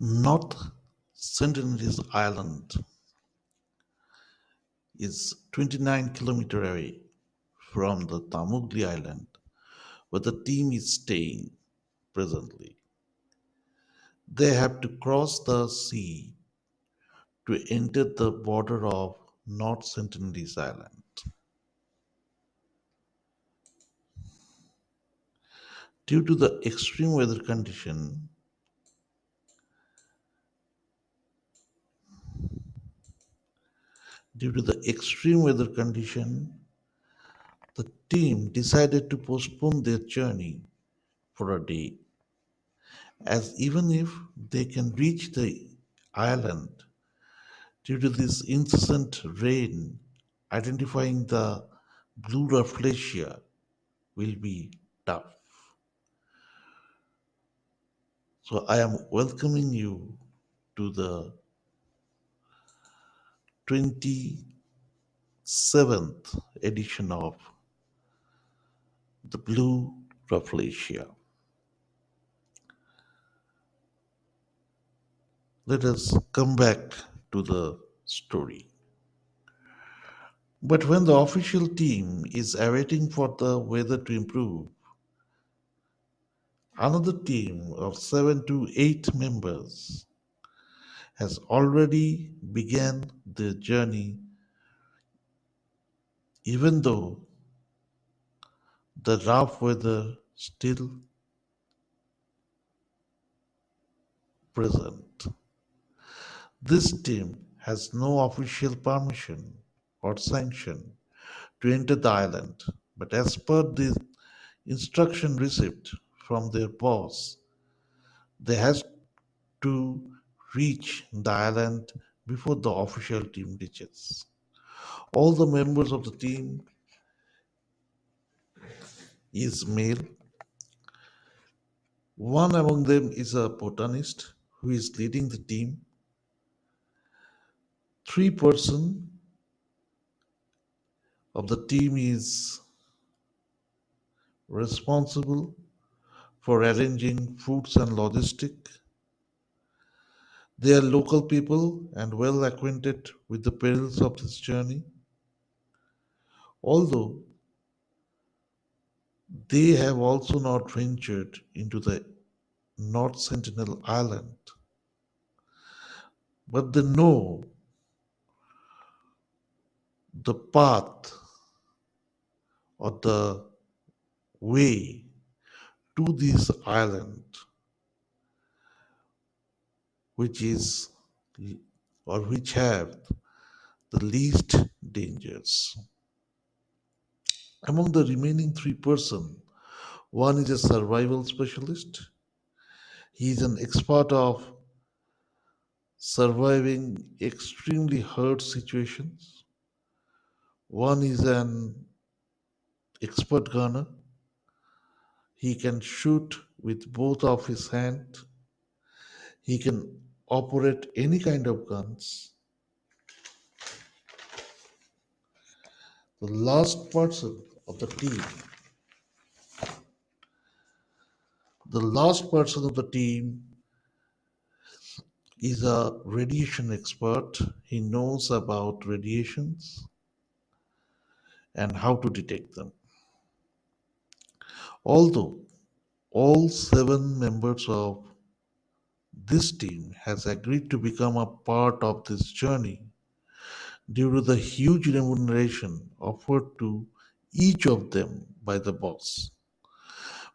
North Sentinelese Island is 29 kilometers away from the Tamugli Island, where the team is staying presently. They have to cross the sea to enter the border of North Sentinelese Island. Due to the extreme weather condition, due to the extreme weather condition, the team decided to postpone their journey for a day, as even if they can reach the island due to this incessant rain, identifying the Blue Rafflesia will be tough. So I am welcoming you to the 27th edition of the Blue Rafflesia. Let us come back to the story. But when the official team is awaiting for the weather to improve, another team of 7 to 8 members has already begun their journey, even though the rough weather still present. This team has no official permission or sanction to enter the island, but as per the instruction received from their boss, they has to reach the island before the official team reaches. All the members of the team is male. One among them is a botanist who is leading the team. Three-person of the team is responsible for arranging foods and logistics. They are local people and well acquainted with the perils of this journey. Although they have also not ventured into the North Sentinel Island, but they know the path or the way to this island, which is or which have the least dangers. Among the remaining three-person, one is a survival specialist. He is an expert of surviving extremely hard situations. One is an expert gunner. He can shoot with both of his hands. He can operate any kind of guns. The last person of the team, the last person of the team is a radiation expert. He knows about radiations and how to detect them. Although all 7 members of this team has agreed to become a part of this journey due to the huge remuneration offered to each of them by the boss.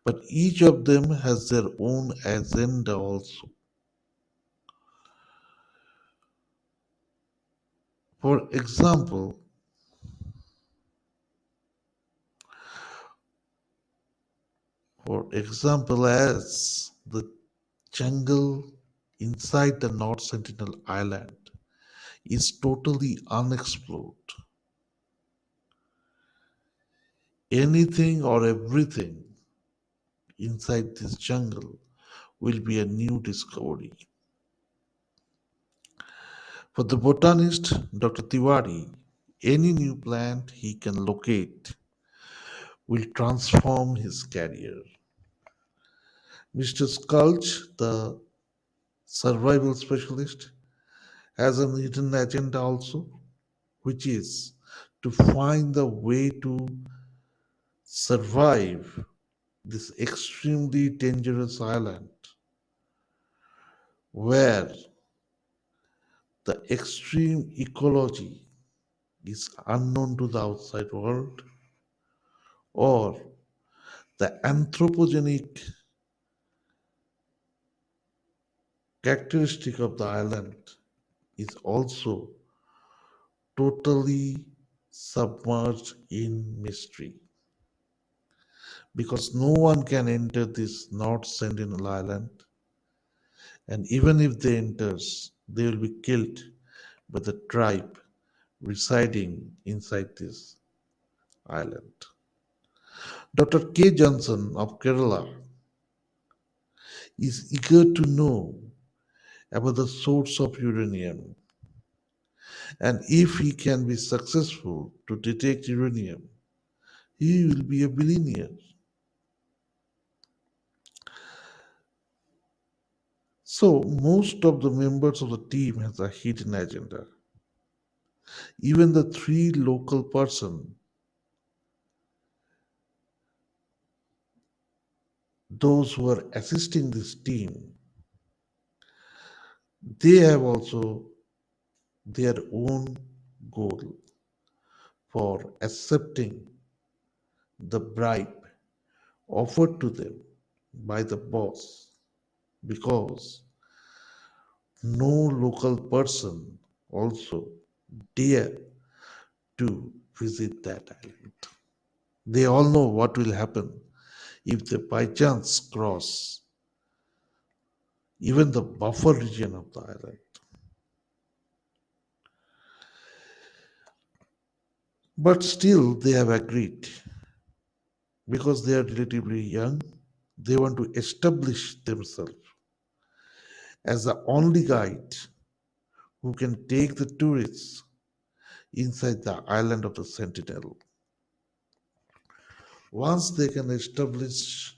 But each of them has their own agenda also. For example, as the jungle inside the North Sentinel Island is totally unexplored. Anything or everything inside this jungle will be a new discovery. For the botanist, Dr. Tiwari, any new plant he can locate will transform his career. Mr. Scalch, the survival specialist, has a hidden agenda also, which is to find the way to survive this extremely dangerous island where the extreme ecology is unknown to the outside world, or the anthropogenic characteristic of the island is also totally submerged in mystery, because no one can enter this North Sentinel Island, and even if they enters, they will be killed by the tribe residing inside this island. Dr. K. Johnson of Kerala is eager to know about the source of uranium, and if he can be successful to detect uranium, he will be a billionaire. So most of the members of the team has a hidden agenda. Even the three local person, those who are assisting this team, they have also their own goal for accepting the bribe offered to them by the boss, because no local person also dare to visit that island. They all know what will happen if they by chance cross even the buffer region of the island. But still, they have agreed because they are relatively young. They want to establish themselves as the only guide who can take the tourists inside the island of the Sentinel. Once they can establish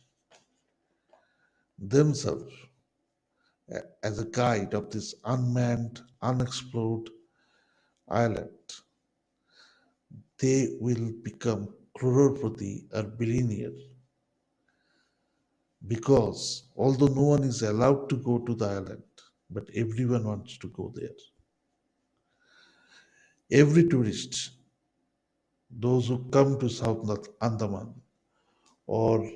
themselves as a guide of this unmanned, unexplored island, they will become crorepati or billionaire, because although no one is allowed to go to the island, but everyone wants to go there. Every tourist, those who come to South Andaman or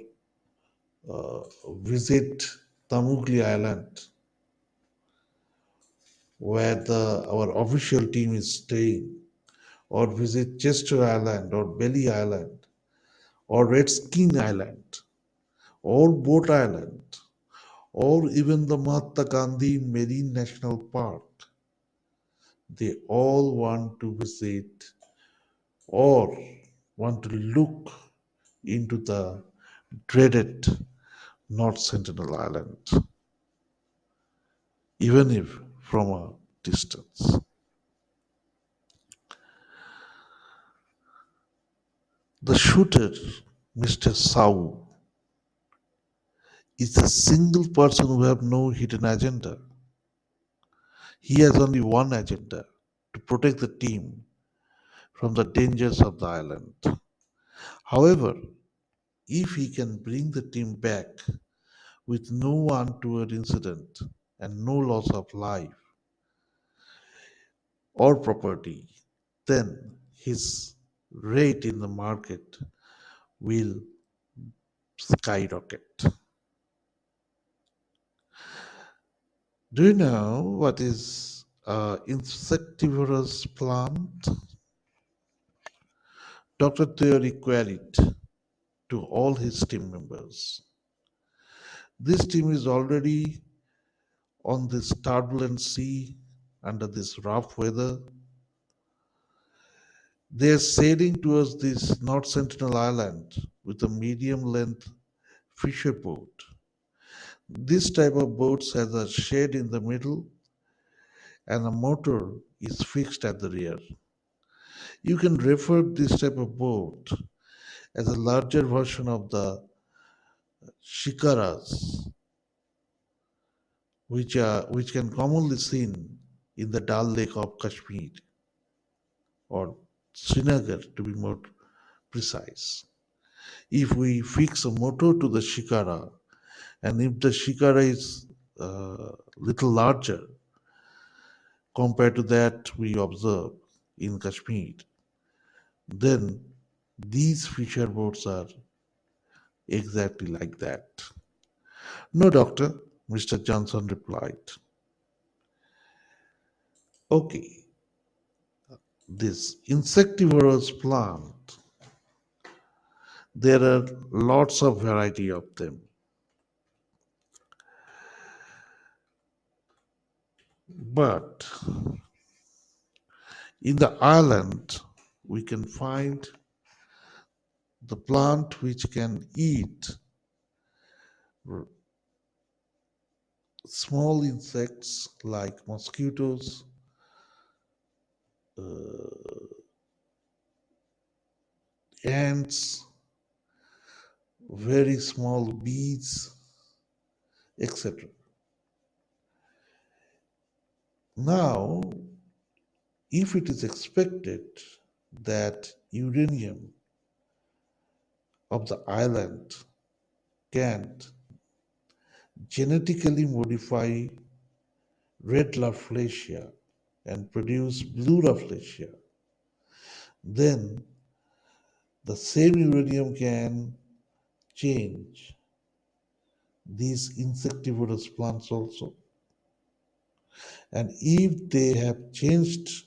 visit Tamugli Island, where our official team is staying, or visit Chester Island or Belly Island or Red Skin Island or Boat Island or even the Mahatma Gandhi Marine National Park, they all want to visit or want to look into the dreaded North Sentinel Island, even if from a distance. The shooter, Mr. Sau, is a single person who have no hidden agenda. He has only one agenda: to protect the team from the dangers of the island. However, if he can bring the team back with no untoward incident and no loss of life or property, then his rate in the market will skyrocket. Do you know what is insectivorous plant? Dr. Theory queried to all his team members. This team is already on this turbulent sea under this rough weather. They are sailing towards this North Sentinel Island with a medium length fisher boat. This type of boats has a shed in the middle and a motor is fixed at the rear. You can refer this type of boat as a larger version of the shikaras, which can commonly seen in the Dal Lake of Kashmir or Srinagar to be more precise. If we fix a motor to the shikara, and if the shikara is little larger compared to that we observe in Kashmir, then these fisher boats are exactly like that. No, doctor, Mr. Johnson replied. Okay, this insectivorous plant, there are lots of variety of them. But in the island, we can find the plant which can eat r- small insects like mosquitoes, ants, very small bees, etc. Now, if it is expected that uranium of the island can genetically modify red Rafflesia and produce blue Rafflesia, then the same uranium can change these insectivorous plants also. And if they have changed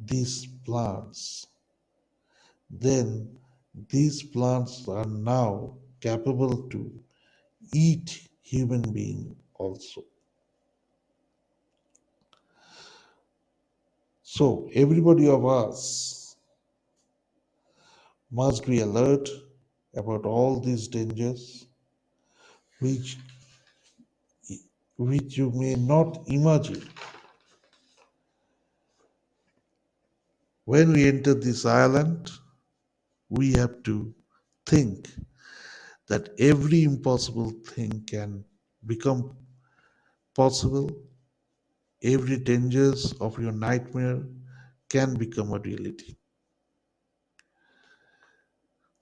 these plants, then these plants are now capable to eat human being also. So everybody of us must be alert about all these dangers which which you may not imagine. When we enter this island, we have to think that every impossible thing can become possible. Every dangers of your nightmare can become a reality.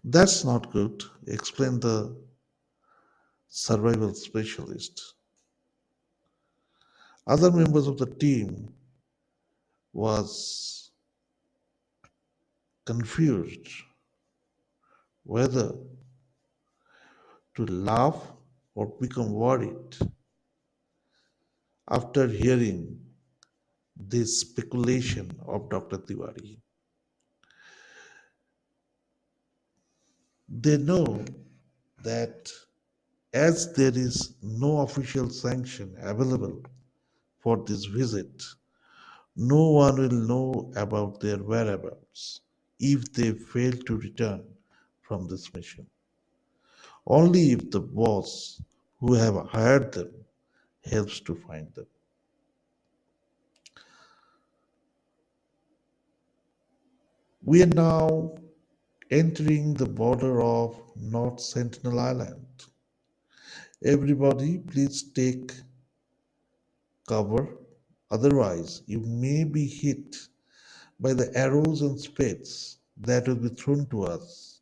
That's not good, explained the survival specialist. Other members of the team was confused whether to laugh or become worried after hearing this speculation of Dr. Tiwari. They know that as there is no official sanction available for this visit, no one will know about their whereabouts if they fail to return from this mission. Only if the boss who have hired them helps to find them. We are now entering the border of North Sentinel Island. Everybody, please take cover, otherwise, you may be hit by the arrows and spades that will be thrown to us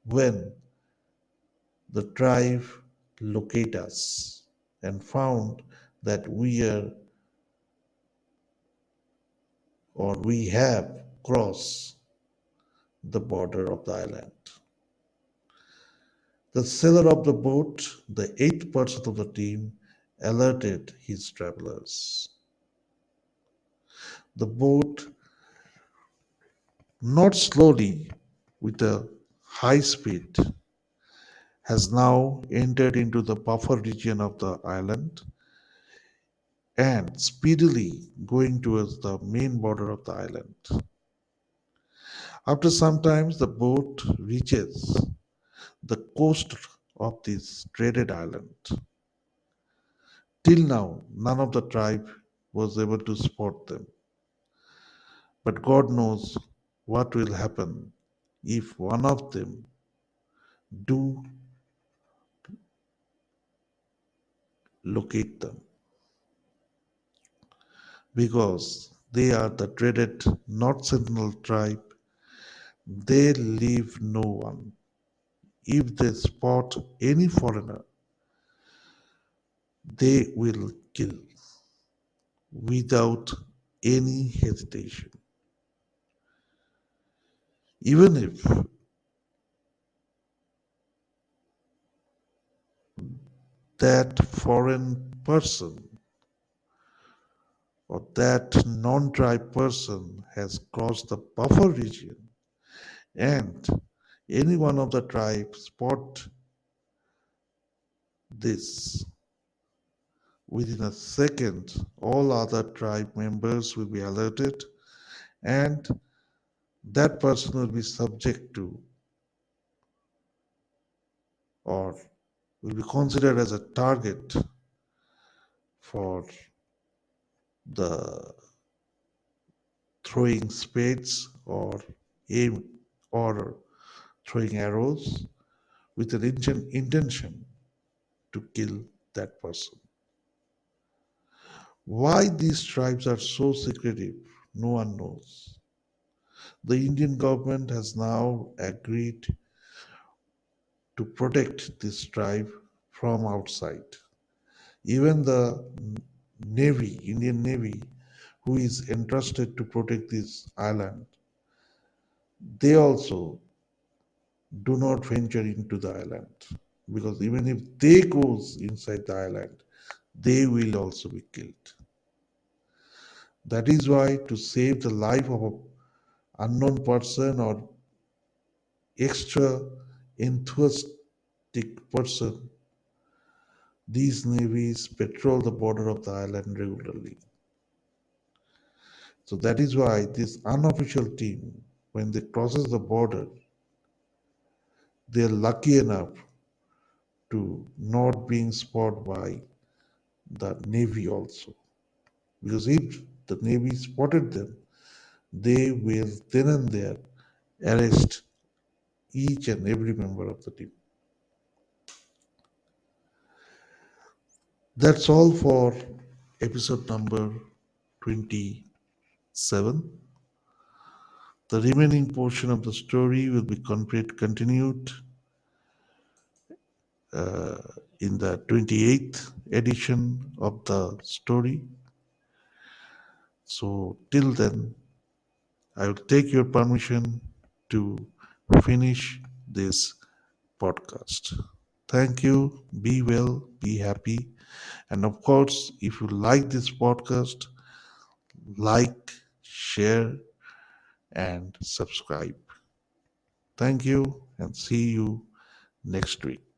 when the tribe locate us and found that we are or we have crossed the border of the island. The sailor of the boat, the eighth person of the team, alerted his travelers. The boat, not slowly with a high speed, has now entered into the buffer region of the island and speedily going towards the main border of the island. After some time, the boat reaches the coast of this dreaded island. Till now, none of the tribe was able to spot them. But God knows what will happen if one of them do locate them because they are the dreaded North Sentinel tribe. They leave no one. If they spot any foreigner, they will kill without any hesitation. Even if that foreign person or that non-tribe person has crossed the buffer region and any one of the tribe spot this, within a second all other tribe members will be alerted and that person will be subject to or will be considered as a target for the throwing spades or aim or throwing arrows with an intention to kill that person. Why these tribes are so secretive, no one knows. The Indian government has now agreed to protect this tribe from outside. Even the Navy, Indian Navy, who is entrusted to protect this island, they also do not venture into the island because even if they goes inside the island, they will also be killed. That is why to save the life of an unknown person or extra enthusiastic person, these navies patrol the border of the island regularly. So that is why this unofficial team, when they crosses the border, they are lucky enough to not being spotted by the navy also. Because if the navy spotted them, they will then and there arrest each and every member of the team. That's all for episode number 27. The remaining portion of the story will be continued uh, in the 28th edition of the story. So, till then, I will take your permission to finish this podcast. Thank you. Be well, be happy. And of course, if you like this podcast, like, share, and subscribe. Thank you and see you next week.